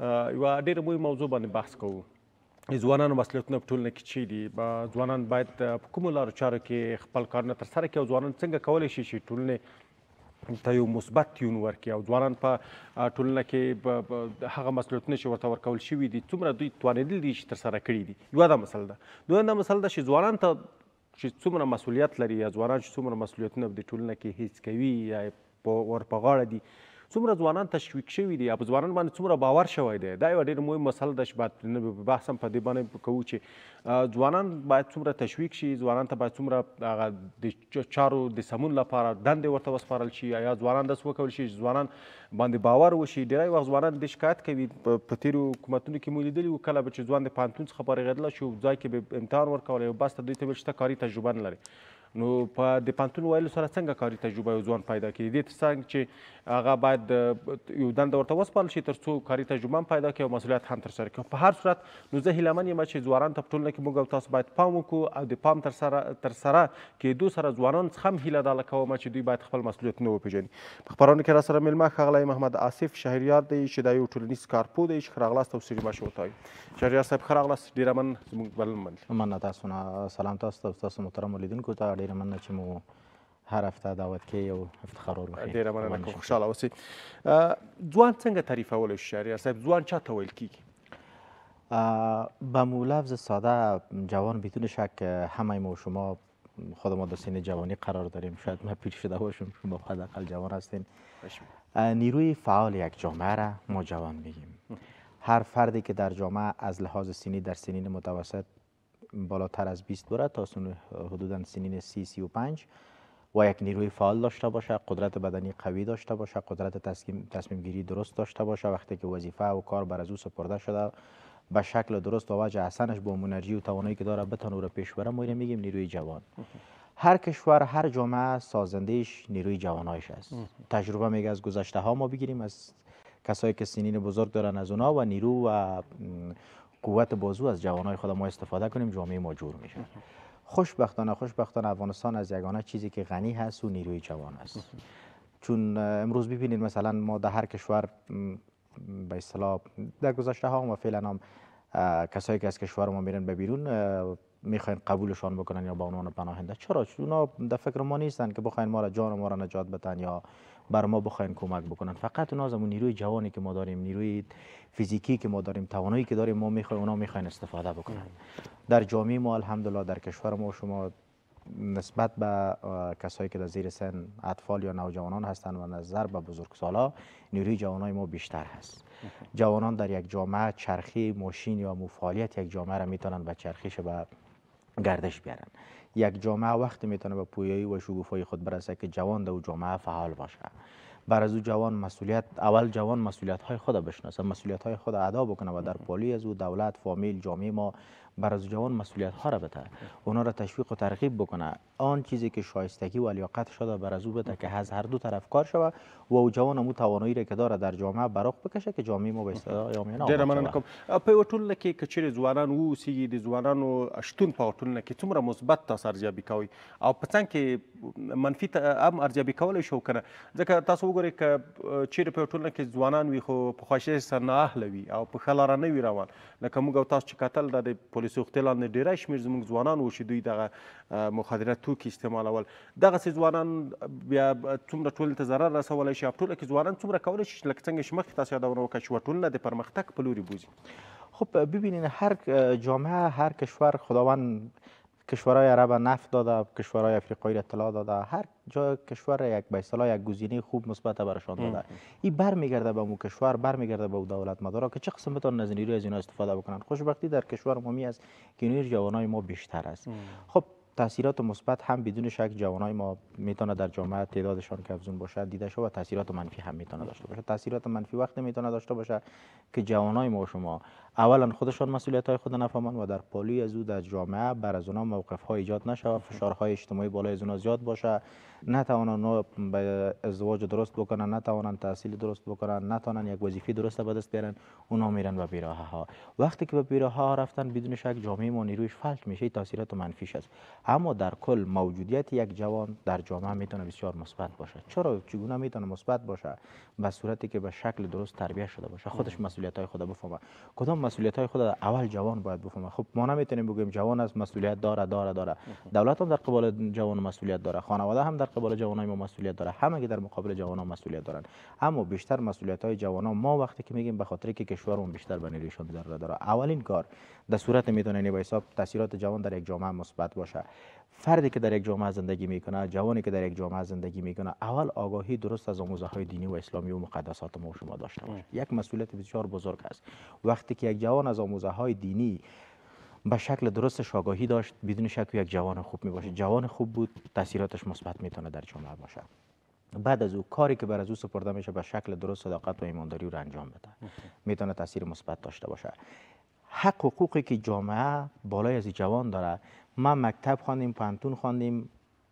یوه ډېره مهمه موضوع باندې بحث کوو. ځوانانو مسؤلیتونه په ټولنه کې چی دي؟ ځوانان باید په کومو لارو چارو کې خپل کارونه ترسره کړي او ځوانان څنګه کولی شي چې ټولنې ته یو مثبت تیون ورکړي او ځوانان په ټولنه کې هغه مسؤلیتونه چې ورته ورکول شوي دي څومره دوی توانېدلي دي چې ترسره کړي دي؟ یوه دا مسله ده. دویم دا مسله ده چې ځوانان ته چې څومره مسؤلیت لري یا ځوانان چې څومره مسؤلیتونه په دې ټولنه کې هیڅ کوي یا ور په غاړه دي، څومره ځوانان تشویق شوي دي یا په ځوانان باندې څومره باور شوی دی. دا یوه ډېره مهم مسله ده چې باید بحث هم په دې باندې کوو چې ځوانان باید څومره تشویق شي، ځوانان ته باید څومره هغه د چارو د سمون لپاره دندې ورته وسپارل شي، یا ځوانان داسې وکول شي چې ځوانان باندې باور وشي. ډېری وخت ځوانان د شکایت کوي، په تېرو حکومتونو کې مو لیدلي وو کله به چې ځوان د پوهنتون څخه فارغېدله چې ځای کې به امتحان ورکولی او بس ته دوی ته ویل چې ته کاري تجربه نه لري. نو په د پوهنتون ویلو سره څنګه کاري تجربه یو ځوان پیدا کړي؟ دې تر څنګ چې هغه باید یو دنده ورته وسپارل شي تر څو کاري تجربه هم پیدا کړي او مسؤلیت هم ترسره کړي. په هر صورت نو زه هیلهمن یم چې ځوانانو ته په ټولنه کې موږ او تاسو باید پام وکړو او د پام ترسره کېدو سره ځوانانو څخه هم هیله دا کومه چې دوی باید خپل مسؤلیتونه وپېژني. په خپرونه کې راسره میلمه ښاغلی محمد آصف شهریار دی چې دا یو ټولنیز کارپوه دی چې ښه راغلاست او سړي ماشه وتایو. شهریار صاحب ښه راغلاست، ډېره مننه زموږ بلنه منلې. مننه تاسو نه. سلام تاسو ته، تاسو محترمو لیدونکو ته ډېره مننه چې مو هر هفته دعوت کوي او افتخار وربخښي. ډېره مننه کوم، خوشحاله اوسئ. ځوان څنګه تعریفولی شو شهریار صاحب؟ ځوان چا ته ویل کیږي؟ با لفظ ساده جوان بدون شک همه ما و شما خود ما در سن جوانی قرار داریم. شاید من پیر شده باشم، شما حداقل جوان هستین. نیروی فعال یک جامعه را ما جوان میگیم. هر فردی که در جامعه از لحاظ سنی در سنین متوسط بالاتر از 20 دوره تا حدودا سنین 30-35 و یک نیروی فعال داشته باشه، قدرت بدنی قوی داشته باشه، قدرت تصمیم گیری درست داشته باشه، وقتی که وظیفه و کار بر از او سپرده شده به شکل درست و وجه حسنش با انرژی و توانایی که داره بتونه او را پیش بره، ما میگیم نیروی جوان. هر کشور، هر جامعه سازندهش نیروی جوانایش است. تجربه میگه از گذشته ها ما بگیریم، از کسایی که سنین بزرگ دارن از اونا و نیرو و قوت بازو از جوانای خود ما استفاده کنیم، جامعه ما جور میشه. خوشبختانه افغانستان از یگانه چیزی که غنی هست و نیروی جوان است. چون امروز ببینید مثلا ما در هر کشور به اصطلاح در گذشته ها و فعلا هم کسایی که از کشور ما میرن به بیرون میخواین قبولشان بکنن یا با عنوان پناهنده. چرا؟ چون اونا در فکر ما نیستن که بخواین ما را جان ما را نجات بدن یا بر ما بخواین کمک بکنن. فقط اونا از اون نیروی جوانی که ما داریم، نیروی فیزیکی که ما داریم، توانایی که داریم، ما میخوایم اونا میخواین استفاده بکنن. در جامعه ما الحمدلله در کشور ما شما نسبت به کسایی که در زیر سن اطفال یا نوجوانان هستند و نظر به بزرگسالا نیروی جوانای ما بیشتر هست. جوانان در یک جامعه چرخی ماشین یا فعالیت یک جامعه را میتونن به چرخیش به گردش بیارن. یک جامعه وقتی میتونه به پویایی و شکوفایی خود برسه که جوان در جامعه فعال باشه. بر از او جوان مسئولیت های خود بشناسه، مسئولیت های خود ادا بکنه و در پالی از او دولت، فامیل، جامعه ما بر از جوان مسئولیت ها را بده، اونا را تشویق و ترغیب بکنه. آن چیزی که شایستگی و لیاقت شده بر از او بده که از هر دو طرف کار شوه و او جوان مو توانایی را که داره در جامعه براق بکشه که جامعه ما به اصطلاح جامعه ډېره مننه کوم. په یوه ټولنه کې که چیرې ځوانان واوسېږي، د ځوانانو شتون په ټولنه کې څومره مثبت تاسو ارزیابي کوئ او په څنګ کې منفي هم ارزیابي کولی شو که نه؟ ځکه تاسو وګورئ که چیرې په یوه ټولنه کې ځوانان وي خو په خوښۍ سره نااهله وي او په ښه لاره نه وي روان، لکه موږ او تاسو چې کتل دا د پولیسو اختې لاندې ډېری شمېر زموږ ځوانان وو چې دوی دغه مخدره توکي استعمالول، دغسې ځوانان بیا څومره ټولنې ته ضرر رسولی شي او په ټوله کې ځوانان څومره کولی شي لکه څنګه چې مخکې تاسو یادونه وکړه چې یوه ټولنه د پرمختګ په لوري بوځي؟ خب ببینید هر جامعه، هر کشور خداوند کشورهای عرب نفت داده، کشورهای افریقایی را طلا داده، هر جای کشور یک به اصطلاح یک گزینه خوب مثبت برشان داده. این برمیگرده به اون کشور، برمیگرده به اون دولت مدارا که چه قسم بتونن از نیروی از اینا استفاده بکنن. خوشبختی در کشور ما است که نیروی جوانای ما بیشتر است. خب تاثیرات مثبت هم بدون شک جوانای ما میتونه در جامعه تعدادشان که افزون باشه دیده شود، و تاثیرات منفی هم میتونه داشته باشه. تاثیرات منفی وقتی میتونه داشته باشه که جوانای ما شما اولا خودشان مسئولیت های خود نفهمند و در پالوی از او در جامعه بر از اونها موقف ها ایجاد نشه، فشارهای اجتماعی بالای از اونها زیاد باشه، نتوانند به ازدواج درست بکنن، نتوانند تحصیل درست بکنن، نتوانند یک وظیفه درست به دست بیارن، اونها میرن به بیراه ها. وقتی که به بیراه ها رفتن بدون شک جامعه ما نیرویش فلج میشه، تاثیرات منفیش است. اما در کل موجودیت یک جوان در جامعه میتونه بسیار مثبت باشه. چرا چگونه میتونه مثبت باشه؟ به صورتی که به شکل درست تربیت شده باشه، خودش مسئولیت های خود بفهمه. کدام مسئولیت های خود اول جوان باید بفهمه. خب ما نمیتونیم بگیم جوان از مسئولیت داره. دولت هم در قبال جوان مسئولیت داره، خانواده هم در قبال جوانای ما مسئولیت داره، همه که در مقابل جوانان مسئولیت دارن. اما بیشتر مسئولیت های جوانان ما وقتی که میگیم به خاطر که کشورمون بیشتر به نیرویشون ضرورت داره. اولین کار در صورت میتونه به حساب تاثیرات جوان در یک جامعه مثبت باشه. فردی که در یک جامعه زندگی میکنه، جوانی که در یک جامعه زندگی میکنه، اول آگاهی درست از آموزه های دینی و اسلامی و مقدسات ما و شما داشته باشه. یک مسئولیت بسیار بزرگ است. وقتی که یک جوان از آموزه های دینی به شکل درستش آگاهی داشت، بدون شک یک جوان خوب می باشه. جوان خوب بود، تاثیراتش مثبت میتونه در جامعه باشه. بعد از او کاری که بر از او سپرده میشه به شکل درست، صداقت و ایمانداری رو انجام بده، میتونه تاثیر مثبت داشته باشه. حق و حقوقی که جامعه بالای از جوان داره، ما مکتب خواندیم، پانتون خواندیم،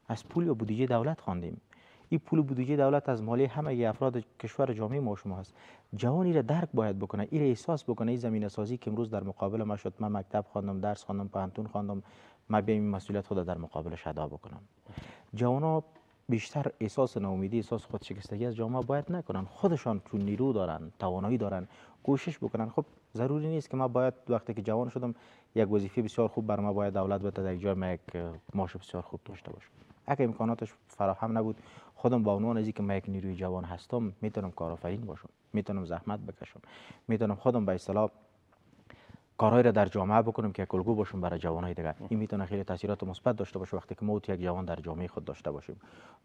از پول و بودجه دولت خواندیم. این پول و بودجه دولت از مالی همه افراد کشور جامعه ما شما هست. جوانی را درک باید بکنه، این احساس بکنه. این زمینه سازی که امروز در مقابل ما شد، من مکتب خواندم، درس خواندم، پانتون خواندم، من بیایم این مسئولیت خود در مقابلش ادا بکنم. جوانا بیشتر احساس ناامیدی، احساس خودشکستگی از جامعه باید نکنن. خودشان چون نیرو دارن، توانایی دارن، کوشش بکنن. خب ضروری نیست که ما باید وقتی که جوان شدم یک وظیفه بسیار خوب بر ما باید دولت بده، در یک جای ما یک معاش بسیار خوب داشته باشم. اگه امکاناتش فراهم نبود، خودم با عنوان از اینکه من یک نیروی جوان هستم میتونم کارآفرین باشم، میتونم زحمت بکشم، میتونم خودم به اصطلاح کارهایی را در جامعه بکنم که یک الگو باشم برای جوانای دیگه. این میتونه خیلی تاثیرات مثبت داشته باشه وقتی که ما یک جوان در جامعه خود داشته باشیم.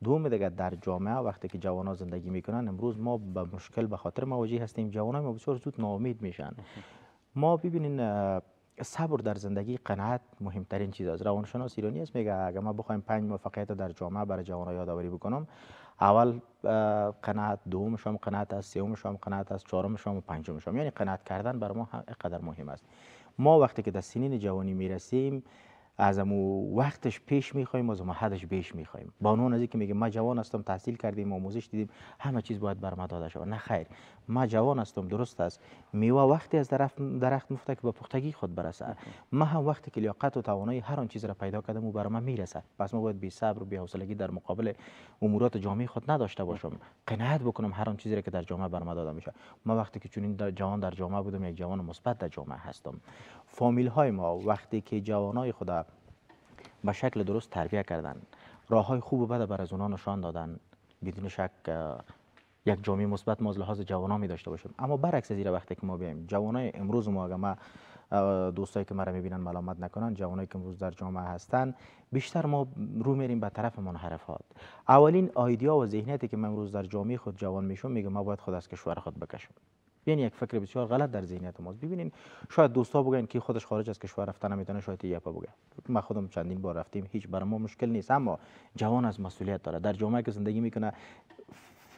دوم دیگه، در جامعه وقتی که جوانان زندگی میکنن، امروز ما به مشکل به خاطر مواجه هستیم. جوانای ما بسیار زود ناامید میشن. ما ببینین صبر در زندگی، قناعت مهمترین چیز است. روانشناس ایرانی است میگه اگر ما بخوایم 5 موفقیت در جامعه برای جوانان یادآوری بکنم، اول قناعت، دومش هم قناعت است، سومش هم قناعت است، چهارمش هم و پنجمش هم. یعنی قناعت کردن برای ما اینقدر مهم است. ما وقتی که در سنین جوانی میرسیم، از امو وقتش پیش میخوایم، از امو حدش بیش میخوایم. با عنوان از اینکه میگه ما جوان هستم، تحصیل کردیم، آموزش دیدیم، همه چیز باید بر ما داده شود. نه خیر، ما جوان هستم، درست است، میوه وقتی از درخت مفته که به پختگی خود برسه. ما هم وقتی که لیاقت و توانایی هر آن چیز را پیدا کردم و بر ما میرسه، پس ما باید بی صبر و بی حوصلگی در مقابل امورات جامعه خود نداشته باشم. قناعت بکنم هر آن چیزی را که در جامعه بر ما داده میشه. ما وقتی که چنین جوان در جامعه بودم، یک جوان مثبت در جامعه هستم. فامیل های ما وقتی که جوانای خدا به شکل درست تربیت کردن، راه های خوب و بد بر از اونها نشان دادن، بدون شک یک جامعه مثبت ما از لحاظ جوانان می داشته باشیم. اما برعکس از این وقتی که ما بیایم، جوانای امروز ما، اگر ما دوستایی که مرا میبینن ملامت نکنن، جوانایی که امروز در جامعه هستن، بیشتر ما رو میریم به طرف منحرفات. اولین ایده و ذهنیتی که من امروز در جامعه خود جوان میشم، میگه ما باید خود از کشور خود بکشم. یعنی یک فکر بسیار غلط در ذهنیت ماست. ببینین شاید دوستا بگن که خودش خارج از کشور رفتن نمیتونه، شاید یپا بگه. ما خودم چندین بار رفتیم، هیچ برای ما مشکل نیست. اما جوان از مسئولیت داره، در جامعه که زندگی میکنه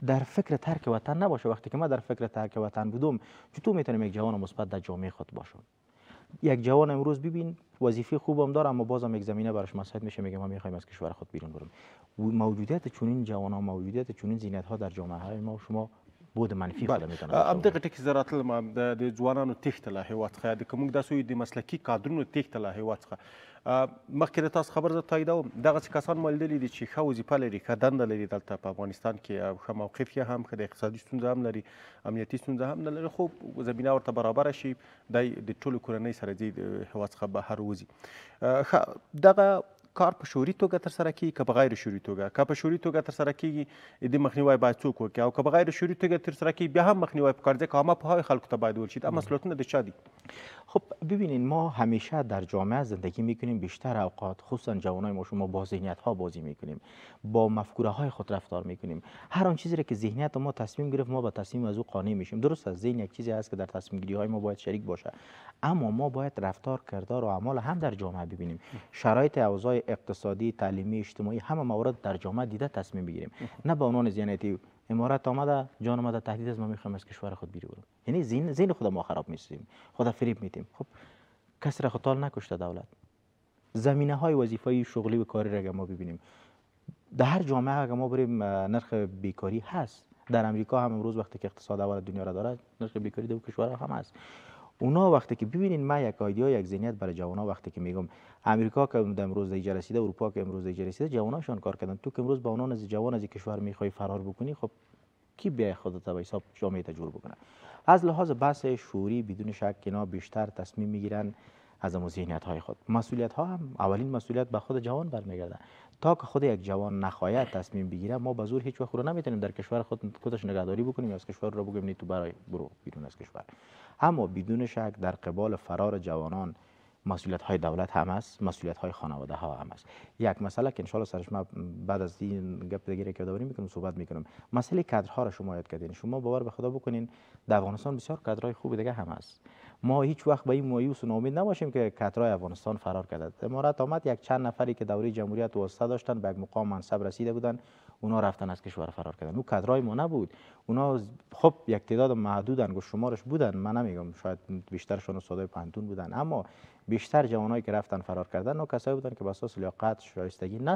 در فکر ترک وطن نباشه. وقتی که ما در فکر ترک وطن بودم، چطور میتونیم یک جوان مثبت در جامعه خود باشم؟ یک جوان امروز ببین وظیفه خوبم داره، اما بازم یک زمینه براش مساعد میشه، میگه ما میخوایم از کشور خود بیرون بریم. موجودیت چنین جوانان، موجودیت چنین ذهنیت ها در جامعه های ما شما بود منفي خو میتونه همدغه ټکي زه راتلم د ځوانانو تېښته له هېواد څخه د که موږ داسې وایو د مسلکي کادرونو تېښته له هېواد څخه. مخکې د تاسو خبر زه تاییدوم، دغسې کسان ما لیدلي دي چې ښه وظیفه لري، ښه دنده لري دلته په افغانستان کې، ښه موقف یې هم ښه د اقتصادي ستونزه هم لري، امنیتي ستونزه هم نه لري، خو زمینه ورته برابره شي دی د ټولو کورنۍ سره ځي د هېواد څخه بهر وځي. دغه کار په شعوري توګه ترسره کیږي که په غیر شعوري توګه؟ که په شعوري توګه ترسره کیږي د مخنیوی باید څوک وکړي، او که په غیر شعوري توګه ترسره کیږي بیا هم مخنیوی پکار دی، که عامه پوهاوی خلکو ته باید وویل شي. دا مسئولیتونه د چا دي؟ خب ببینین ما همیشه در جامعه زندگی میکنیم، بیشتر اوقات خصوصا جوانای ما شما با ذهنیت ها بازی میکنیم، با مفکوره های خود رفتار میکنیم. هر آن چیزی که ذهنیت ما تصمیم گرفت، ما با تصمیم از او قانع میشیم. درست است، ذهن یک چیزی هست که در تصمیم گیری های ما باید شریک باشه، اما ما باید رفتار، کردار و اعمال هم در جامعه ببینیم. شرایط اوضاع اقتصادی، تعلیمی، اجتماعی، همه موارد در جامعه دیده تصمیم بگیریم، نه به عنوان ذهنیتی امارات آمده جان آمده تهدید از ما میخوایم از کشور خود بیرون بریم. یعنی ذهن خود ما خراب میسیم، خدا فریب میدیم. خب کسی را خطال نکشته دولت. زمینه های وظیفه‌ای شغلی و کاری را اگر ما ببینیم در هر جامعه اگر ما بریم نرخ بیکاری هست. در امریکا هم امروز وقتی که اقتصاد اول دنیا را داره نرخ بیکاری در کشورها هم هست. اونا وقتی که ببینین ما یک ایده یک ذهنیت برای جوانا وقتی که میگم امریکا که امروز دیگه رسیده، اروپا که امروز دیگه رسیده، جواناشون کار کردن. تو که امروز با اونان از جوان از کشور میخوای فرار بکنی، خب کی بیا خودت به حساب جامعه تجربه بکنه؟ از لحاظ بحث شعوری بدون شک اینا بیشتر تصمیم میگیرن از اون ذهنیت های خود. مسئولیت ها هم اولین مسئولیت به خود جوان برمیگرده. تا که خود یک جوان نخواهد تصمیم بگیره ما به زور هیچ وقت رو نمیتونیم در کشور خودش نگهداری بکنیم یا از کشور رو بگیم نه تو برو بیرون از کشور. اما بدون شک در قبال فرار جوانان مسئولیت های دولت هم است، مسئولیت های خانواده ها هم است. یک مسئله که ان شاء الله سرش ما بعد از این گپ دیگه که داریم میکنم صحبت میکنم، مسئله کادرها را شما یاد کردین. شما باور به خدا بکنین در افغانستان بسیار کادرهای خوب دیگه هم است. ما هیچ وقت به این مایوس و ناامید نباشیم که کادرهای افغانستان فرار کرده. امارات آمد یک چند نفری که دوره جمهوریت واسطه داشتن به یک مقام منصب رسیده بودن، اونا رفتن از کشور فرار کردن. اون کادرهای ما نبود. اونا خب یک تعداد محدود انگشت شمارش بودن، من نمیگم شاید بیشترشون استادای پانتون بودن، اما بیشتر جوانایی که رفتن فرار کردن او کسایی بودن که به اساس لیاقت شایستگی نه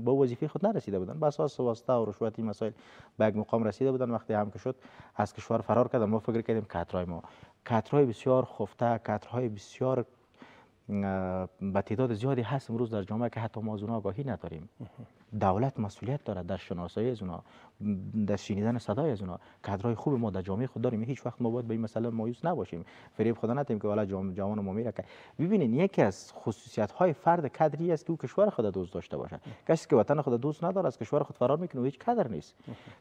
به وظیفه خود نرسیده بودن، به اساس واسطه و رشوت این مسائل به یک مقام رسیده بودن. وقتی هم که شد از کشور فرار کردن، ما فکر کردیم کادرهای ما کادرهای بسیار خفته، کادرهای بسیار به تعداد زیادی هست امروز در جامعه که حتی ما از اونها آگاهی نداریم. دولت مسئولیت دارد در شناسایی از اونها، در شنیدن صدای از اونها. کادرهای خوب ما در جامعه خود داریم، هیچ وقت ما باید به این مسئله مایوس نباشیم، فریب خدا ندیم که والا جوان ما میره. ببینید یکی از خصوصیت های فرد کادری است که او کشور خود دوست داشته باشه. کسی که وطن خود دوست نداره از کشور خود فرار میکنه و هیچ کادر نیست.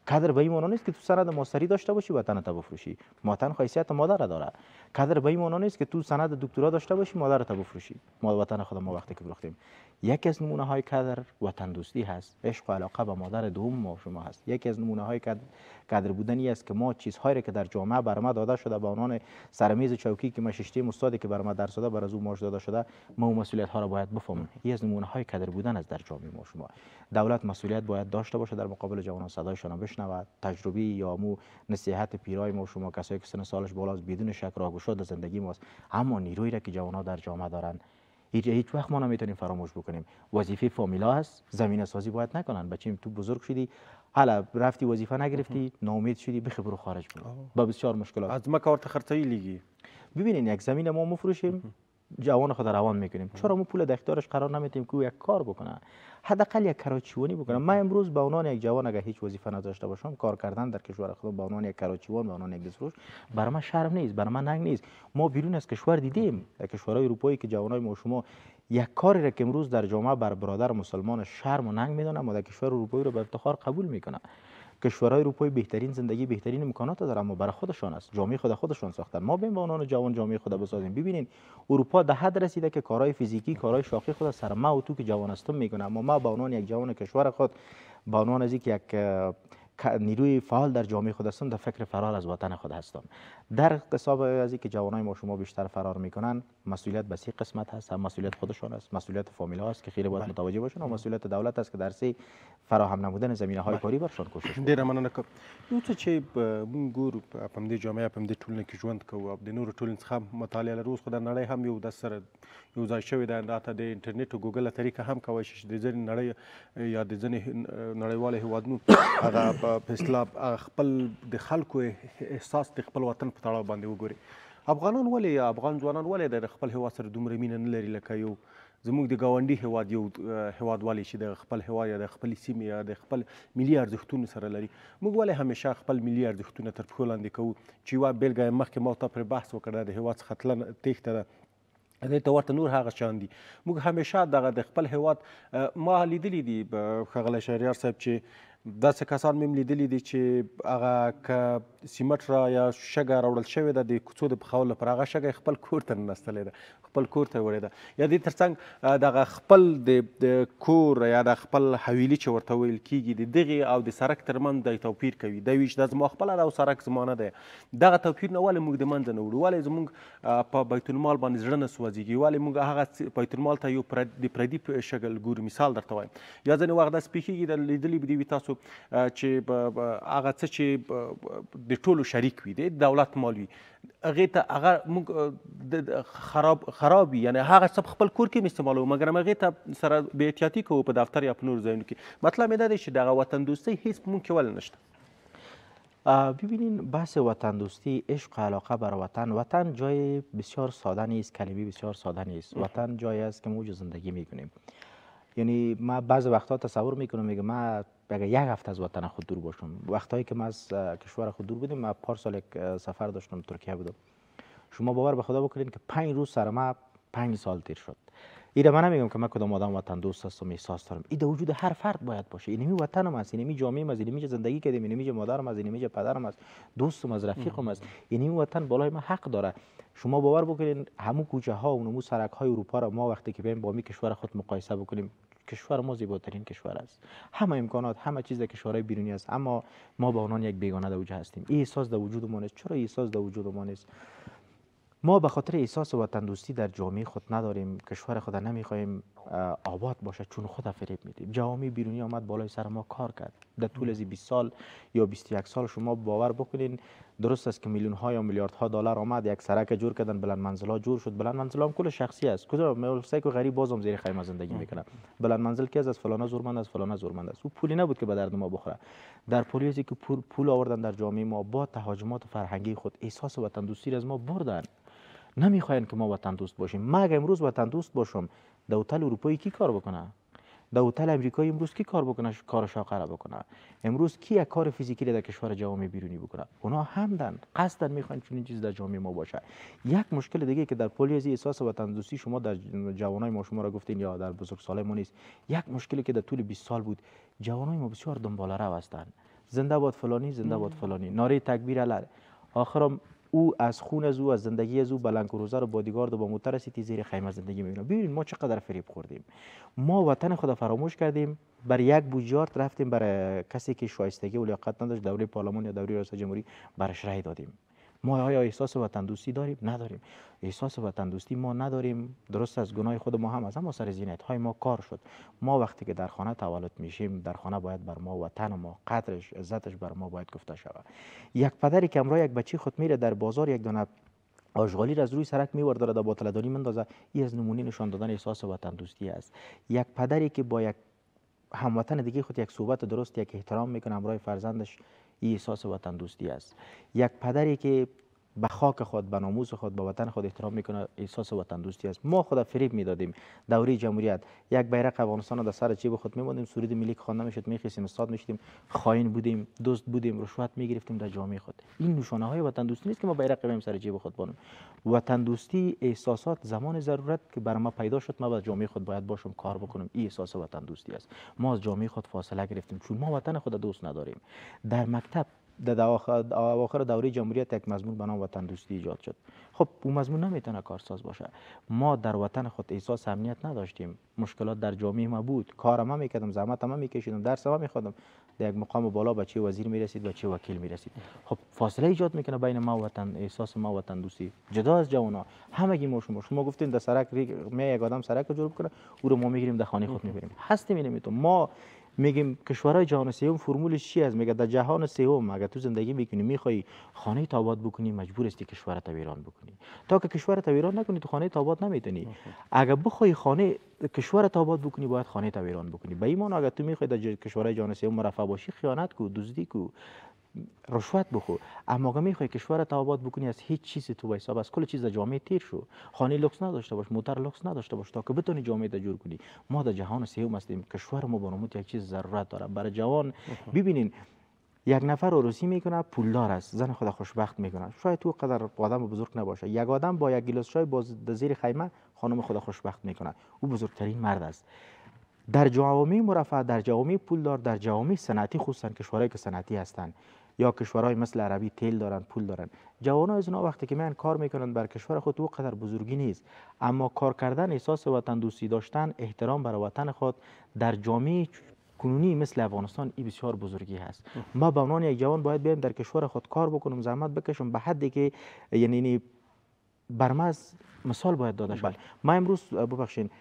کادر به این معنی نیست که تو سند ماستری داشته باشی وطن تو بفروشی، وطن حیثیت مادر داره. کادر به این معنی نیست که تو سند دکترا داشته باشی مادر تو بفروشی. ما وطن خود ما وقتی که فروختیم. یکی از نمونه های کادر وطن دوستی هست، عشق و علاقه به مادر دوم ما شما هست. یکی از نمونه های کادر بودنی است که ما چیزهایی که در جامعه بر ما داده شده به عنوان سرمیز چوکی که ما ششتیم استادی که بر ما درس داده بر از او ماش داده شده، ما اون مسئولیت ها را باید بفهمیم. یکی از نمونه های کادر بودن است در جامعه ما شما. دولت مسئولیت باید داشته باشه در مقابل جوانان، صدایشان بشنود، تجربی یا مو نصیحت پیرای ما شما کسایی که سن سالش بالاست بدون شک راهگشا زندگی ماست. اما نیرویی را که جوانان در جامعه دارن هیچ وقت ما نمیتونیم فراموش بکنیم. وظیفه فامیلا هست، زمینه سازی باید نکنن. بچه‌م تو بزرگ شدی، حالا رفتی وظیفه نگرفتی، ناامید شدی، بخیر برو خارج برو. با بسیار مشکلات. از ما کارت خرڅوي لیگی. ببینین یک زمین ما مفروشیم، جوان خود روان میکنیم. چرا ما پول در اختیارش قرار نمیدیم که او یک کار بکنه؟ حداقل یک کراچیوانی بکنه. من امروز به عنوان یک جوان اگر هیچ وظیفه نداشته باشم، کار کردن در کشور خودم به عنوان یک کراچیوان، به عنوان یک دستفروش، برای من شرم نیست، برای من ننگ نیست. ما بیرون از کشور دیدیم، در کشورهای اروپایی که جوانای ما شما یک کاری را که امروز در جامعه بر برادر مسلمان شرم و ننگ میدونه، ما در کشور اروپایی رو به افتخار قبول میکنه. کشورهای اروپایی بهترین زندگی، بهترین امکانات دارن، اما برای خودشان است. جامعه خودشان ساختن. ما به عنوان جوان جامعه خود بسازیم. ببینین اروپا به حد رسیده که کارهای فیزیکی، کارهای شاخی خود سر ما و تو که جوان هستم میکنه، اما ما به عنوان یک جوان کشور خود، به عنوان از یک نیروی فعال در جامعه خود هستم، در فکر فرار از وطن خود هستم. در حساب از اینکه جوانای ما شما بیشتر فرار میکنن، مسئولیت به 3 قسمت هست. هم مسئولیت خودشان است، مسئولیت فامیلا است که خیلی باید متوجه باشن، و مسئولیت دولت است که در سه فراهم نمودن زمینه‌های کاری برشان کوشش ډیره مننه کوم. یو څه چې موږ ګورو په همدې جامعه په همدې ټولنه کې ژوند کوو او د نورو ټولنې څخه هم مطالعه لرو. اوس خو د نړۍ هم یو داسې سره یو ځای شوې ده، حتی د انټرنیټ او ګوګل له طریقه هم کولی شي چې د ځینې نړۍ یا د ځینې نړیوالو هېوادونو هغه په اصطلاح خپل د خلکو احساس د خپل وطن په تړاو باندې وګوري. افغانان ولې یا افغان ځوانان ولې د خپل هېواد سره دومره مینه نه لري لکه یو زموږ د ګاونډي هېواد یو هېواد ولې چې د خپل هېواد یا د خپلې سیمې یا د خپل ملي ارزښتونو سره لري؟ موږ ولې همیشه خپل ملي ارزښتونه تر پښو لاندې کوو؟ چې یوه بېلګه یې مخکې ما ته پرې بحث وکړه، د هېواد څخه تلنه تېښته ده، دې ته ورته نور هغه شیان دي. موږ همیشه دغه د خپل هېواد ما لیدلي دي ښاغلی شهریار صاحب چې داسې کسان مې هم لیدلي دي چې هغه که سیمټ را یا شګه راوړل شوې ده د کوڅو د پخولو لپاره، هغه شګه یې خپل کور ته ننستلې ده، خپل کور ته یې وړې ده. یا دې تر څنګ دغه خپل د کور یا د خپل حویلي چې ورته ویل کېږي د دغې او د سړک ترمنځ دی توپیر کوي. دی وایي چې دا زما خپله ده او سړک زما نه دی. دغه توپیر نه ولې موږ د منځه نه وړو؟ ولې زموږ په بیت المال باندې زړه نه سوځېږي؟ ولې موږ هغه بیت المال ته یو د پردي شکل ګورو؟ مثال درته وایم، یا ځینې وخت داسې پېښېږي، لیدلي به دي وي تاسو تاسو چې هغه څه چې د ټولو شریک وي د دولت مال وي هغې ته هغه موږ خراب وي یعنی هغه څه خپل کور کې استعمالوو مګر هغې ته سره بې احتیاطي کوو په دفتر یا په نورو ځایونو کې مطلب یې دا دی چې دغه وطن دوستۍ هیڅ په موږ کې ولې نشته ببینین بحث وطن دوستی عشق و علاقه بر وطن جای بسیار ساده نیست کلمه بسیار ساده نیست وطن جایی است که ما اوج زندگی میکنیم یعنی ما بعض وقتا تصور میکنم میگم ما اگه یک هفته از وطن خود دور باشم وقتایی که ما از کشور خود دور بودیم ما پارسال یک سفر داشتم ترکیه بودم شما باور به خدا بکنید که 5 روز سر ما 5 سال تیر شد ایده من نمیگم که من کدام آدم وطن دوست هستم احساس دارم ایده وجود هر فرد باید باشه اینمی وطنم است اینمی جامعه است اینمی زندگی کردیم اینمی مادرم است اینمی پدرم است دوستم است رفیقم است اینمی وطن بالای ما حق داره شما باور بکنین همون کوچه ها و سرک های اروپا را ما وقتی که بریم با می کشور خود مقایسه بکنیم کشور ما زیباترین کشور است همه امکانات همه چیز در کشورهای بیرونی است اما ما به عنوان یک بیگانه در اوجه هستیم این احساس در وجود ما نیست چرا احساس در وجود ما نیست ما به خاطر احساس وطن دوستی در جامعه خود نداریم کشور خود نمیخوایم آباد باشه چون خود فریب میدیم جوامع بیرونی آمد بالای سر ما کار کرد در طول از 20 سال یا 21 سال شما باور بکنین درست است که میلیون ها یا میلیارد ها دلار آمد یک سرک جور کردن بلند منزلا جور شد بلند منزلا هم کل شخصی است کجا ملسای که غریب بازم زیر خیمه زندگی میکنه بلند منزل کی از فلان زورمند از فلان زورمند است او پولی نبود که به درد ما بخوره در پولیسی که پول آوردن در جامعه ما با تهاجمات فرهنگی خود احساس وطن دوستی از ما بردن نمیخواین که ما وطن دوست باشیم ما اگه امروز وطن دوست باشم در هتل اروپایی کی کار بکنه در هتل امریکایی امروز کی کار بکنه کار شاقه بکنه امروز کی یک کار فیزیکی در کشور جوامع بیرونی بکنه اونا همدن قصدن میخوان چون این چیز در جامعه ما باشه یک مشکل دیگه که در پلیسی احساس وطن دوستی شما در جوانای ما شما را گفتین یا در بزرگسالای ما نیست یک مشکلی که در طول 20 سال بود جوانای ما بسیار دنباله رو هستند زنده باد فلانی زنده باد فلانی ناره تکبیر علی آخرام او از خون از او از زندگی از او بلند کروزر و بادیگارد و با موتر سیتی زیر خیمه زندگی می‌کنه ببینید ما چقدر فریب خوردیم ما وطن خود فراموش کردیم بر یک بوجارت رفتیم برای کسی که شایستگی و لیاقت نداشت دوره پارلمان یا دوره ریاست جمهوری برش رأی دادیم ما آیا احساس وطن دوستی داریم نداریم احساس وطن دوستی ما نداریم درست از گناه خود ما هم از اما سر زینت های ما کار شد ما وقتی که در خانه تولد میشیم در خانه باید بر ما وطن ما قدرش عزتش بر ما باید گفته شود یک پدری که امروز یک بچی خود میره در بازار یک دونه آشغالی را از روی سرک میورده در باطلدانی مندازه این از نمونه نشان دادن احساس وطن دوستی است یک پدری که با یک هموطن دیگه خود یک صحبت درست یک احترام میکنه امروز فرزندش این احساس وطن دوستی است یک پدری که به خاک خود به ناموس خود به وطن خود احترام میکنه احساس وطن دوستی است ما خود فریب میدادیم دوره جمهوریت یک بیرق افغانستان را در سر جیب خود میموندیم سرود ملی که خوانده میشد میخیسیم استاد میشدیم خائن بودیم دزد بودیم رشوت میگرفتیم در جامعه خود این نشانه های وطن دوستی نیست که ما بیرق ببریم سر جیب خود بانیم وطن دوستی احساسات زمان ضرورت که بر ما پیدا شد ما با جامعه خود باید باشم کار بکنم این احساس وطن دوستی است ما از جامعه خود فاصله گرفتیم چون ما وطن خود دوست نداریم در مکتب در اواخر دوره جمهوریت یک مضمون به نام وطن دوستی ایجاد شد خب اون مضمون نمیتونه کارساز باشه ما در وطن خود احساس امنیت نداشتیم مشکلات در جامعه ما بود کارم هم میکردم زحمت هم میکشیدم درس هم میخوندم در یک مقام بالا بچه وزیر میرسید بچه وکیل میرسید خب فاصله ایجاد میکنه بین ما و وطن احساس ما وطن دوستی جدا از جوانا همگی ما شما گفتین در سرک می یک آدم سرک رو جور کنه او رو ما میگیریم در خانه خود میبریم هستیم نمیتون ما میگیم کشورهای جهان سوم فرمولش چی است میگه در جهان سوم اگر تو زندگی میکنی میخوای خانه تو آباد بکنی مجبور هستی کشورت ویران بکنی تا که کشورت ویران نکنی تو خانه تو آباد نمیتونی اگر بخوای خانه کشورت آباد بکنی باید خانه تو ویران بکنی به ایمان اگر تو میخوای در کشورهای جهان سوم مرفه باشی خیانت کو دزدی کو رشوت بخور اما اگه میخوای کشورت آباد بکنی از هیچ چیزی تو حساب از کل چیز در جامعه تیر شو خانه لوکس نداشته باش موتر لوکس نداشته باش تا که بتونی جامعه تا جور کنی ما در جهان سوم هستیم کشور ما بناموت یک چیز ضرورت داره برای جوان ببینین یک نفر روسی میکنه پولدار است زن خود خوشبخت میکنه شاید تو قدر آدم بزرگ نباشه یک آدم با یک گیلاس چای باز در زیر خیمه خانم خود خوشبخت میکنه او بزرگترین مرد است در جوامع مرفه در جوامع پولدار در جوامع صنعتی خصوصا کشورهایی که صنعتی هستند یا کشورهای مثل عربی تیل دارن پول دارن جوانای از اونها وقتی که میان کار میکنن بر کشور خود او قدر بزرگی نیست اما کار کردن احساس وطن دوستی داشتن احترام برای وطن خود در جامعه کنونی مثل افغانستان این بسیار بزرگی هست ما به عنوان یک جوان باید بیایم در کشور خود کار بکنم زحمت بکشم به حدی که یعنی برمز مثال باید داده شود ما امروز ببخشید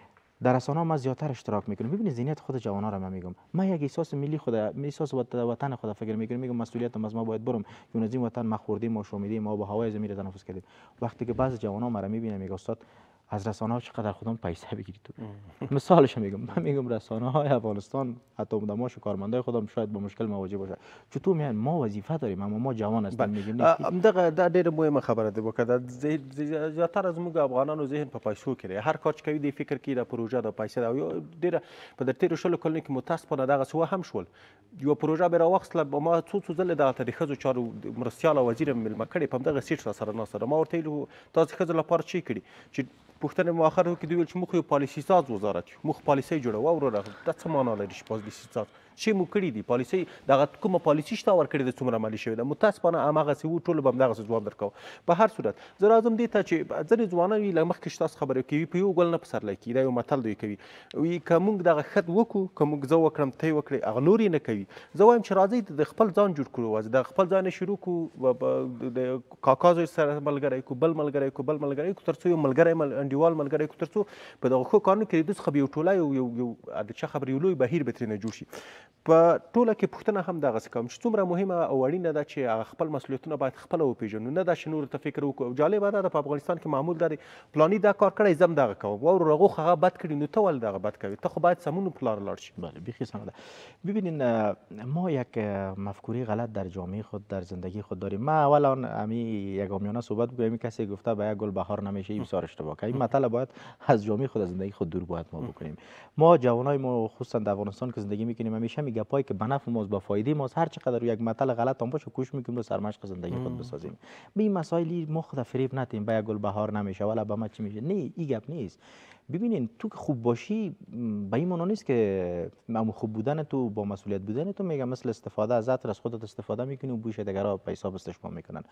در رسانه‌ها ما زیادتر اشتراک میکنیم. ببینید ذهنیت خود جوان‌ها را من میگم، من یک احساس ملی خود، احساس وطن خود فکر میکنم، میگم مسئولیتم از ما باید برم، چون از این وطن ما خوردیم، ما شومیدیم، ما با هوای زمین تنفس کردیم. وقتی که بعضی جوان‌ها مرا میبینن میگه استاد از رسانه‌ها چقدر خودم پیسه بگیری تو. مثالش میگم، من میگم رسانه‌های افغانستان حتی مداماش کارمندای خودم شاید با مشکل مواجه باشه. چطور میان ما وظیفه داریم اما ما جوان هستیم میگیم دغه دا ډیره مهمه خبره ده وکړه زیاتره زموږ افغانانو ذهن په پیسو کې دی، هر کار چې کوي دی فکر کوي د پروژه د پیسې ده. یو ډیره په د تیرو شلو کلونو کې متاسفانه دغسې هم شول. یوه پروژه مې راواخیستله، ما څو ځلې دغه ته د ښځو چارو مرستیاله وزیر مېلمه کړې، په همدغه سیټ راسره ناسته ده. ما ورته ویلي تاسو ښځو لپاره څه کړي چې پوښتنې مو آخر کې دوی ویل چې موږ یو پالیسي ساز وزارت یو، موږ پالیسۍ جوړوو. وروره دا څه معنا لري چې پالیسي ساز څه مو کړي دي؟ پالیسۍ دغه کومه پالیسي شته ورکړې ده څومره عملي شوې ده؟ متاسفانه هماغسې وو، ټولو به همدغسې ځواب درکوه. په هر صورت زه راځم دې ته چې ځینې ځوانان وي له مخکې چې تاسو خبرې کوي په یو ګل نه پسرلی کېږي، دا یو متل دوی کوي، وایي که موږ دغه خط وکړو، که موږ زه وکړم ته یې وکړې، هغه نور یې نه کوي. زه وایم چې راځئ د خپل ځان جوړ کړو، د خپل ځان نه شروع کړو، د کاکا زوی سره ملګری کړو، بل ملګری کړو، بل ملګری کړو، تر څو یو ملګری انډیوال ملګری کړو، تر څو په دغه ښو کارونو کې د دوی څخه به یو ټوله یو د چا خبرې یو لوی بهیر به ترېنه جوړ شي. په ټوله کې پوښتنه هم دغسې کوم چې څومره مهمه او اړینه ده چې هغه خپل مسؤلیتونه باید خپله وپېژنو، نه دا چې نورو ته فکر وکړو. جالبه دا ده په افغانستان کې معمول دا دی پلاني دا کار کړی زه هم دغه کوم، واورو هغو خو هغه بد کړي، نو ته ولې دغه بد کوې؟ ته خو باید سمون په لاره لاړ شي. بله بیخی سمه ده. ببینین ما یک مفکوره غلط در جامعه خود در زندگی خود داریم. ما اولا امی یک عامیانه صحبت بکنیم، کسی گفته به یک گل بهار نمیشه، این بسیار اشتباه که این مطلب باید از جامعه خود از زندگی خود دور باید ما بکنیم. ما جوانای ما خصوصا در افغانستان که زندگی میکنیم همیشه میگه پای که به نفع ماست با فایده ماست، هر چقدر یک مطلب غلط هم باشه کوشش میکنیم رو سرمشق زندگی خود بسازیم. به این مسائلی ما خود فریب ندیم به یک گل بهار نمیشه ولا به ما چی میشه، نه این گپ نیست. ببینین تو که خوب باشی به این معنی نیست که خوب بودن تو با مسئولیت بودن تو میگم مثل استفاده از عطر از خودت استفاده میکنی و بوش دیگرها به حساب استشمام میکنن.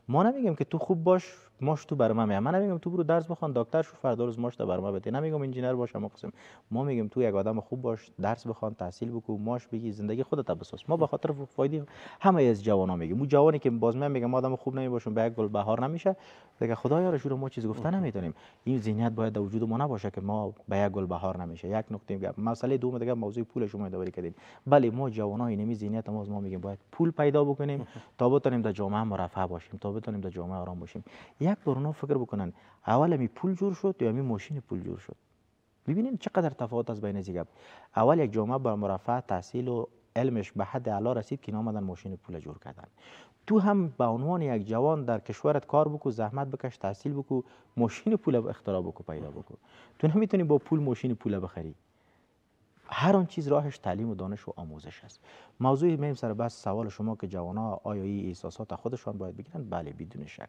ما نمیگم که تو خوب باش ماش تو بر ما میام، من نمیگم تو برو درس بخوان دکتر شو فردا روز ماش تو بر ما بده، نمیگم انجینر باش اما قسم. ما میگم تو یک آدم خوب باش، درس بخوان، تحصیل بکو، ماش بگی، زندگی خودت بساز. ما به خاطر فایده همه از جوانا میگیم، اون جوانی که باز من میگم آدم خوب نمیباشون به یک گل بهار نمیشه دیگه، خدایا رو ما چیز گفته نمیتونیم. این ذهنیت باید در وجود ما نباشه که ما به یک گل بهار نمیشه. یک نکته میگم مسئله دوم دیگه موضوع پول شما داوری کردین. بله ما جوانای اینمی ذهنیت ما میگیم باید پول پیدا بکنیم تا بتونیم در جامعه مرفه باشیم، تا بتونیم در جامعه آرام باشیم. یک بار اونا فکر بکنن اول می پول جور شد یا می ماشین پول جور شد. ببینین چقدر تفاوت از بین از گپ. اول یک جامعه بر مرفه تحصیل و علمش به حد اعلی رسید که اومدن ماشین پول جور کردن. تو هم به عنوان یک جوان در کشورت کار بکو، زحمت بکش، تحصیل بکو، ماشین پول اختراع بکو، پیدا بکو. تو نمیتونی با پول ماشین پول بخری. هر آن چیز راهش تعلیم و دانش و آموزش است. موضوع مهم سر بس سوال شما که جوان‌ها آیا این احساسات خودشان باید بگیرن؟ بله بدون شک.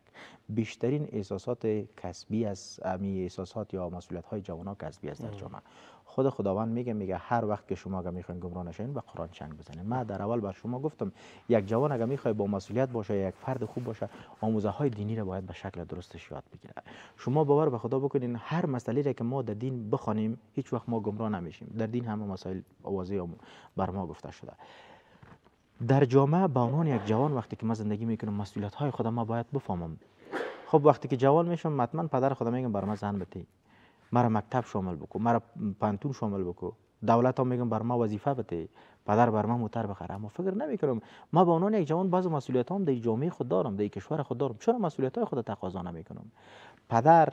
بیشترین احساسات کسبی از امی احساسات یا مسئولیت‌های جوان‌ها کسبی است در جامعه. خود خداوند میگه هر وقت که شما اگه میخواین گمراه نشین به قرآن چنگ بزنید. من در اول بر شما گفتم یک جوان اگه میخواد با مسئولیت باشه، یک فرد خوب باشه، آموزه‌های دینی را باید به شکل درستش یاد بگیره. شما باور به خدا بکنین هر مسئله را که ما در دین بخوانیم هیچ وقت ما گمراه نمیشیم. در دین همه مسائل واضح بر ما گفته شده. در جامعه به عنوان یک جوان وقتی که من زندگی میکنم مسئولیت‌های خودم ما باید بفهمم. خب وقتی که جوان میشم حتما پدر خودم میگم بر من زن بده، مرا مکتب شامل بکو، مرا پانتون شامل بکو، دولت هم میگم بر ما وظیفه بده، پدر بر ما موتر بخره. اما فکر نمیکنم ما به عنوان یک جوان بعض مسئولیتام در جامعه خود دارم، در کشور خود دارم. چرا مسئولیت‌های خود تقاضا نمیکنم؟ پدر،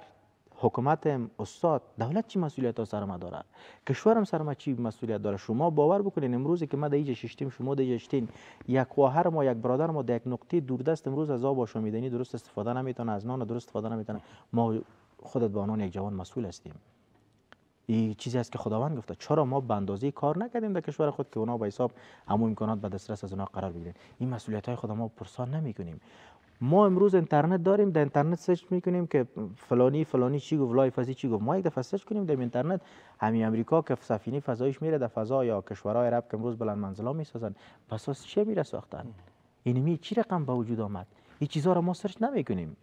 حکومت، استاد، دولت چی مسئولیت‌ها سر ما داره؟ کشورم سر ما چی مسئولیت داره؟ شما باور بکنین امروزی که ما در اینجا ششتیم، خشتیم، شما در اینجا شتین، یک خواهر ما، یک برادر ما در یک نقطه دوردست امروز از آب آشامیدنی درست استفاده نمیتونه، از نان درست استفاده نمیتونه. ما خودت به عنوان یک جوان مسئول هستیم. این چیزی است که خداوند گفته. چرا ما به اندازه کار نکردیم در کشور خود که اونا به حساب همون امکانات به دسترس از اونا قرار بگیریم؟ این مسئولیت‌های خود ما پرسان نمی‌کنیم. ما امروز اینترنت داریم، در اینترنت سرچ میکنیم که فلانی چی گفت، لایف ازی چی گفت. ما یک دفعه سرچ کنیم در اینترنت همین امریکا که سفینه فضاییش میره در فضا یا کشورهای عرب که امروز بلند منزلا میسازن، پس از چه میره ساختن؟ اینمی چی رقم به وجود آمد؟ این چیزها را ما سرچ نمیکنیم.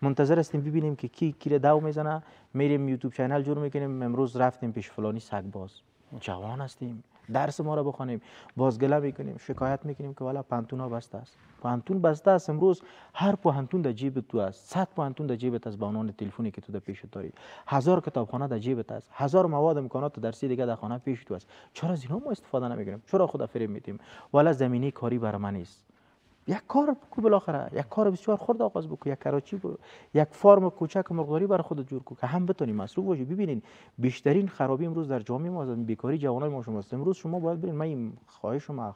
منتظر هستیم ببینیم که کی را داو میزنه، میریم یوتیوب چینل جور میکنیم. امروز رفتیم پیش فلانی سگباز، جوان هستیم، درس ما را بخوانیم، بازگله میکنیم، شکایت میکنیم که والا پانتونا بسته است. پانتون بسته است. امروز هر پانتون در جیب تو است، 100 پانتون در جیبت است به عنوان تلفنی که تو در پیش داری، 1000 کتابخانه در جیبت است، 1000 مواد امکانات درسی دیگه در خانه پیش تو است. چرا از اینا ما استفاده نمیکنیم؟ چرا خود فریب میدیم؟ والا زمینه کاری برای من نیست. یک کار بکو، بالاخره یک کار بسیار خرد آغاز بکو، یک کراچی برو، یک فارم کوچک مرغداری برای خودت جور کو که هم بتونی مصروف باشی. ببینین بیشترین خرابی امروز در جامعه ما از بیکاری جوانای ما شماست. امروز شما باید برین، من این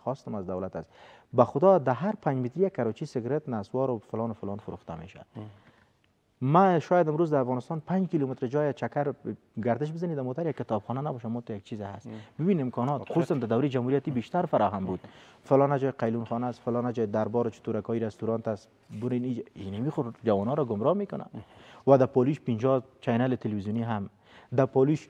خواستم از دولت است، به خدا در هر 5 متری یک کراچی سیگرت، نسوار و فلان و فلان فروخته میشه. ما شاید امروز در افغانستان 5 کیلومتر جای چکر گردش بزنید در موتر یک کتابخانه نباشه، ما تو یک چیز هست. ببین امکانات خصوصا در دوره جمهوریتی بیشتر فراهم بود. فلان جای قیلون خانه است، فلان جای دربار چطورکای رستوران است، برین این میخور جوانا را گمراه میکنه. و در پولیش 50 چینل تلویزیونی هم، در پولیش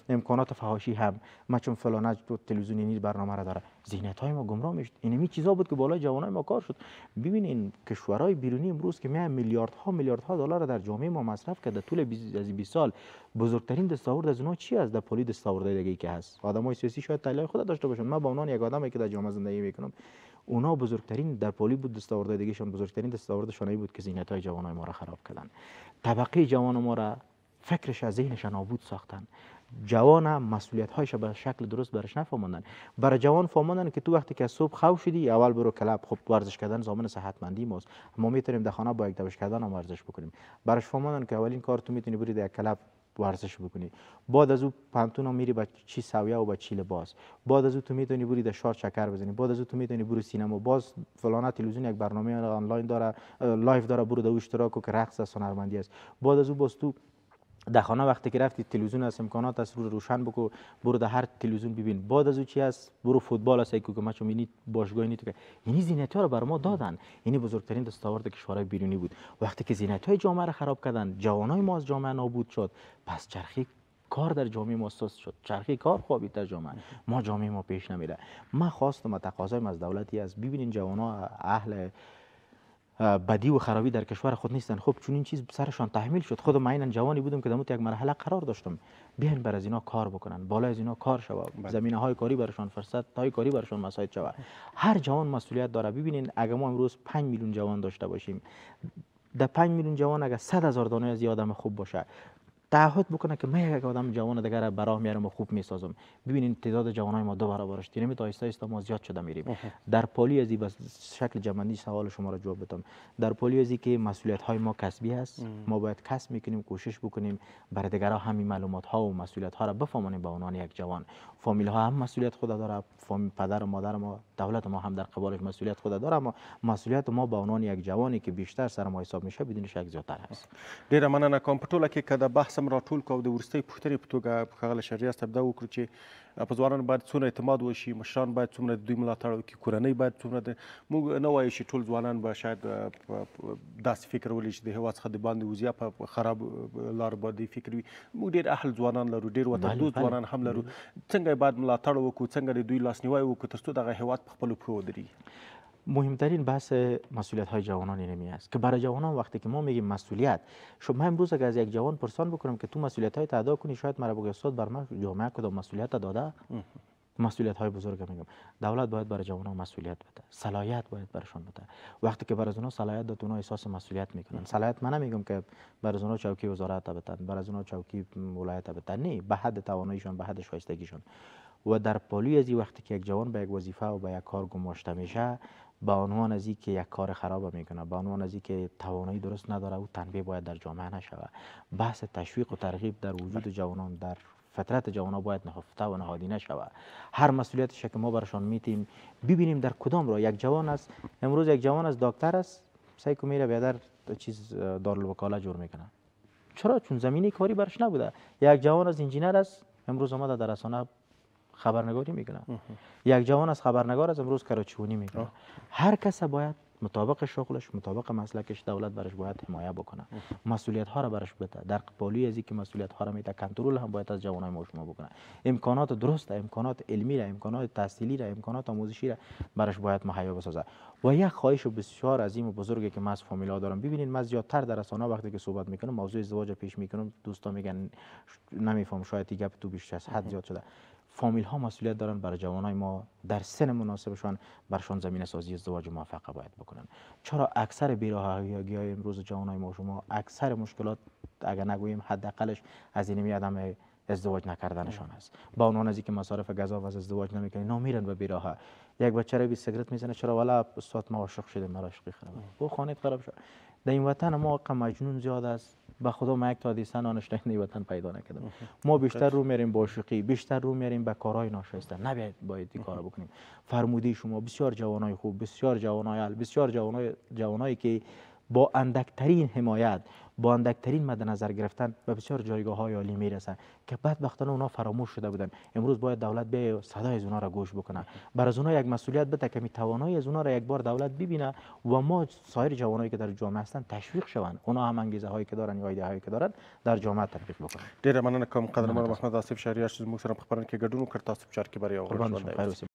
امکانات فحاشی هم، ما چون فلان تو تلویزیونی برنامه را داره، ذهنیت‌های ما گمراه میشد. اینمی چیزا بود که بالای جوانای ما کار شد. ببینین کشورهای بیرونی امروز که میلیاردها دلار در جامعه ما مصرف کرده طول 20 سال، بزرگترین دستاورد از اونها چی است؟ در پلی دستاورد دیگه که هست. آدمای سیاسی شاید تحلیل خود داشته باشن، ما به عنوان یک آدمی که در جامعه زندگی میکنم، اونا بزرگترین در پلی بود دستاورد دیگهشون، بزرگترین دستاوردشون بود که ذهنیت‌های جوانای ما را خراب کردن. طبقه جوان ما را فکرش از ذهنش نابود ساختن. جوان هم مسئولیت‌هایش به شکل درست برش نفهموندن. برای جوان فهموندن که تو وقتی که صبح خواب شدی اول برو کلب، خب ورزش کردن ضامن صحتمندی ماست، ما میتونیم در خانه با یک دوش کردن هم ورزش بکنیم. برش فهموندن که اولین کار تو میتونی بری در کلب ورزش بکنی، بعد از او پانتون میری با چی سویه و با چی لباس، بعد از او تو میتونی بری در شار چکر بزنی، بعد از او تو میتونی بری سینما، باز فلان تلویزیون یک برنامه آنلاین داره، لایو داره، برو در اشتراک که رقص است، هنرمندی است. بعد از او باز تو در خانه وقتی که رفتی تلویزیون است، امکانات است، رو روشن بکو، برو در هر تلویزیون ببین. بعد از او چی است؟ برو فوتبال است که ما چون می‌بینی باشگاه نیست که یعنی زینت‌ها رو بر ما دادن. یعنی بزرگترین دستاورد کشورهای بیرونی بود. وقتی که زینت‌های جامعه را خراب کردن، جوانای ما از جامعه نابود شد، پس چرخی کار در جامعه ما سست شد، چرخی کار خوابید در جامعه ما، جامعه ما پیش نمیره. ما خواستم تقاضایم از دولتی است، ببینین جوانا اهل بدی و خرابی در کشور خود نیستن. خب چون این چیز سرشان تحمیل شد، خودم عیناً جوانی بودم که در یک مرحله قرار داشتم، بیان بر از اینا کار بکنن، بالا از اینا کار شود، زمینه‌های کاری برشان، فرصت‌های کاری برشان مساعد شود. هر جوان مسئولیت داره. ببینین اگر ما امروز 5 میلیون جوان داشته باشیم، در 5 میلیون جوان اگر 100,000 دانه از آدم خوب باشه، تعهد بکنه که من یک آدم جوان دیگر را براه میارم و خوب میسازم، ببینین تعداد جوانای ما 2 برابرش دیگه نمیاد، آهسته آهسته ما زیاد شده میریم. در پالی ازی بس شکل جمعی سوال شما را جواب بدم، در پالی ازی که مسئولیت های ما کسبی است، ما باید کسب میکنیم، کوشش بکنیم برای دیگرها همین معلومات ها و مسئولیت ها را بفهمانیم. به عنوان یک جوان فامیل ها هم مسئولیت خود داره، پدر و مادر ما، دولت ما هم در قبالش مسئولیت خود داره، اما مسئولیت ما به عنوان یک جوانی که بیشتر سر ما حساب میشه بدون شک زیاتر است. ډیره مننه کوم. په ټوله کې که د بحث هم راټول کړو، د وروستۍ پوښتنې په توګه ښاغلی شهریار صاحب دا وکړو چې په ځوانانو باید څومره اعتماد وشي، مشران باید څومره د دوی ملاتړ وکړي، کورنۍ باید څومره د موږ نه وایو چې ټول ځوانان به شاید داسې فکر ولري چې د هېواد څخه د باندې وځي یا په خراب لارو باندې فکر وي. موږ ډېر اهل ځوانان لرو، ډېر وطندوز ځوانان هم لرو. څنګه باید ملاتړ وکړو، څنګه د دوی لاسنیوی وکړو تر څو دغه هېواد په خپلو پښو ودرېږي؟ مهمترین بحث مسئولیت های جوانان اینمی است که برای جوانان وقتی که ما میگیم مسئولیت، من امروز اگر از یک جوان پرسان بکنم که تو مسئولیت های ادا کنی، شاید مرا بگه استاد بر من جامعه کدام مسئولیت داده؟ مسئولیت های بزرگ میگم. دولت باید برای جوانان مسئولیت بده، صلاحیت باید برشون بده. وقتی که برای اونها صلاحیت داد، اونها احساس مسئولیت میکنن. صلاحیت من نمیگم که برای اونها چوکی وزارت بدن، برای اونها چوکی ولایت بدن، نه، به حد تواناییشون، به حد شایستگیشون. و در پالی ازی وقتی که یک جوان به یک وظیفه و به یک کار گماشته میشه، با عنوان از که یک کار خراب میکنه، با عنوان از که توانایی درست نداره، او تنبیه باید در جامعه نشود. بحث تشویق و ترغیب در وجود جوانان، در فطرت جوانان باید نهفته و نهادی نشود. هر مسئولیتش که ما برشان میتیم ببینیم در کدام راه. یک جوان است امروز، یک جوان است دکتر است، سعی کنه میره بیادر چیز دارالوکاله جور میکنه. چرا؟ چون زمینه کاری برش نبوده. یک جوان از انجینر است، امروز آمده در رسانه خبرنگاری میکنه. یک جوان از خبرنگار از امروز کراچیونی میکنه. هر کس باید مطابق شغلش، مطابق مسلکش دولت برش باید حمایت بکنه، مسئولیت ها را برش بده. در قبالی از اینکه مسئولیت ها را میده، کنترل هم باید از جوانای ما شما بکنه. امکانات درست، امکانات علمی را، امکانات تحصیلی را، امکانات آموزشی را برش باید مهیا بسازه. و یک خواهش بسیار عظیم و بزرگی که من از فامیلا دارم، ببینید من زیادتر در رسانه وقتی که صحبت میکنم موضوع ازدواج پیش میکنم، دوستا میگن نمیفهم، شاید گپ تو بیشتر از حد زیاد شده. فامیل ها مسئولیت دارن برای جوانای ما در سن مناسبشان برشان زمینه سازی ازدواج موفقه باید بکنن. چرا اکثر بی‌راهگی های امروز جوانای ما شما اکثر مشکلات اگر نگوییم حداقلش از این عدم ازدواج نکردنشان است. با عنوان از اینکه مصارف غذا و ازدواج نمیکنن نمیرن به بیراه. یک بچه رو 20 سیگرت میزنه چرا والا استاد ما عاشق شدیم مرا عاشقی خراب او خانه خراب شد. در این وطن ما مجنون زیاد است. به خدا ما یک تا دیسن آنشتین این وطن پیدا نکردم. ما بیشتر رو میریم با عاشقی، بیشتر رو میریم به کارهای ناشایسته. نباید باید این کارا بکنیم. فرمودی شما بسیار جوانای خوب، بسیار جوانای بسیار جوانایی که با اندکترین حمایت، با اندکترین مد نظر گرفتن و بسیار جایگاه های عالی میرسن که بدبختانه اونا فراموش شده بودن. امروز باید دولت به صدای از اونا را گوش بکنه. برای از اونا یک مسئولیت بده که توانایی از اونا را یک بار دولت ببینه و ما سایر جوانایی که در جامعه هستن تشویق شوند. اونا هم انگیزه هایی که دارن یا ایده هایی که دارن در جامعه تطبیق بکنن. ډیره مننه کوم قدرمن محمد آصف شهریار چې موږ سره په خبرونه کې ګډون وکړ. تاسو په چار کې بری او